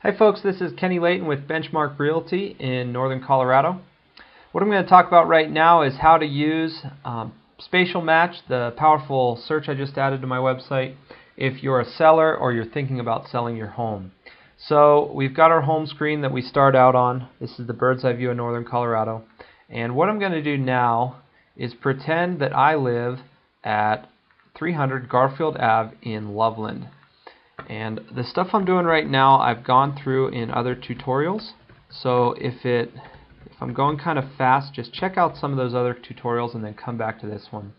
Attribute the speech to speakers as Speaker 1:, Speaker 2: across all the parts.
Speaker 1: Hi folks, this is Kenny Layton with Benchmark Realty in Northern Colorado. What I'm going to talk about right now is how to use Spatialmatch, the powerful search I just added to my website, if you're a seller or you're thinking about selling your home. So we've got our home screen that we start out on. This is the bird's eye view of Northern Colorado. And what I'm going to do now is pretend that I live at 300 Garfield Ave in Loveland. And the stuff I'm doing right now I've gone through in other tutorials, so if I'm going kind of fast, just check out some of those other tutorials and then come back to this one.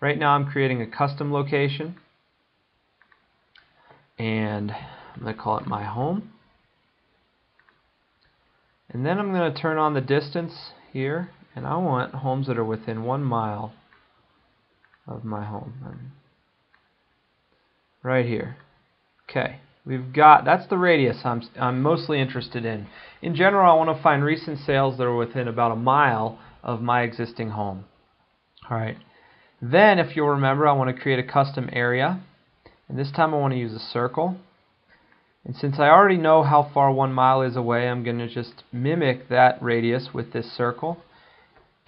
Speaker 1: Right now I'm creating a custom location, and I'm going to call it my home, and then I'm going to turn on the distance here, and I want homes that are within 1 mile of my home. Right here. Okay, that's the radius I'm mostly interested in. In general, I want to find recent sales that are within about 1 mile of my existing home. Alright, then if you'll remember, I want to create a custom area, and this time I want to use a circle. And since I already know how far 1 mile is away, I'm going to just mimic that radius with this circle,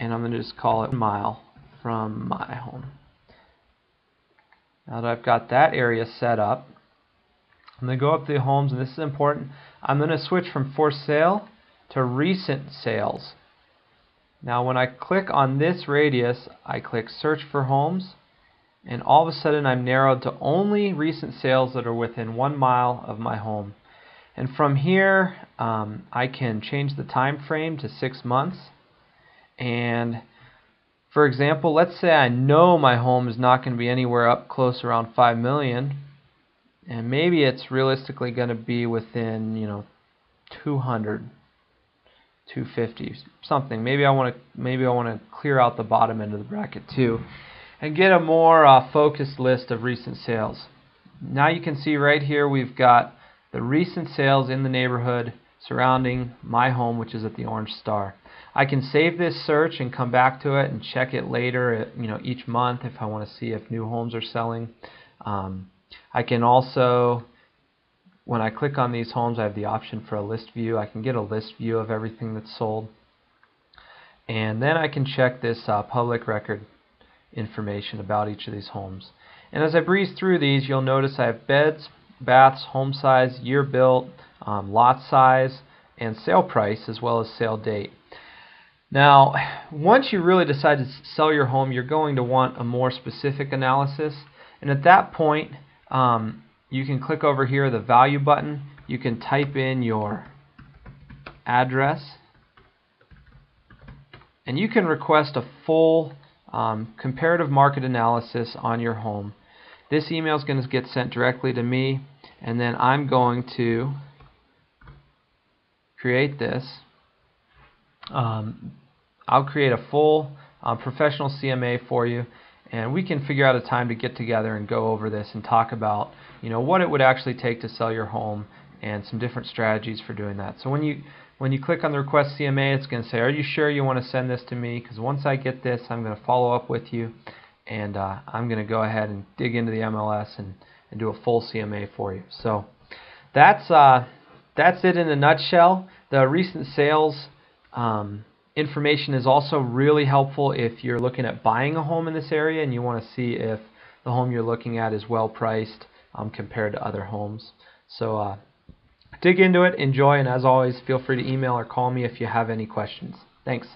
Speaker 1: and I'm going to just call it 1 mile from my home. Now that I've got that area set up, I'm going to go up to the homes, and this is important. I'm going to switch from for sale to recent sales. Now when I click on this radius, I click search for homes, and all of a sudden I'm narrowed to only recent sales that are within 1 mile of my home. And from here I can change the time frame to 6 months. And for example, let's say I know my home is not going to be anywhere up close around 5 million. And maybe it's realistically going to be within, 200, 250, something. Maybe I want to clear out the bottom end of the bracket too, and get a more focused list of recent sales. Now you can see right here we've got the recent sales in the neighborhood surrounding my home, which is at the orange star. I can save this search and come back to it and check it later, each month if I want to see if new homes are selling. I can also, when I click on these homes, I have the option for a list view. I can get a list view of everything that's sold. And then I can check this public record information about each of these homes. And as I breeze through these, you'll notice I have beds, baths, home size, year built, lot size, and sale price, as well as sale date. Now, once you really decide to sell your home, you're going to want a more specific analysis. And at that point, you can click over here, the value button. You can type in your address, and you can request a full comparative market analysis on your home. This email is going to get sent directly to me, and then I'm going to create this. I'll create a full professional CMA for you, and we can figure out a time to get together and go over this and talk about what it would actually take to sell your home and some different strategies for doing that. So when you click on the request CMA, it's going to say, are you sure you want to send this to me? Because once I get this, I'm going to follow up with you, and I'm going to go ahead and dig into the MLS and do a full CMA for you. So that's it in a nutshell. The recent sales information is also really helpful if you're looking at buying a home in this area and you want to see if the home you're looking at is well priced compared to other homes. So dig into it, enjoy, and as always, feel free to email or call me if you have any questions. Thanks.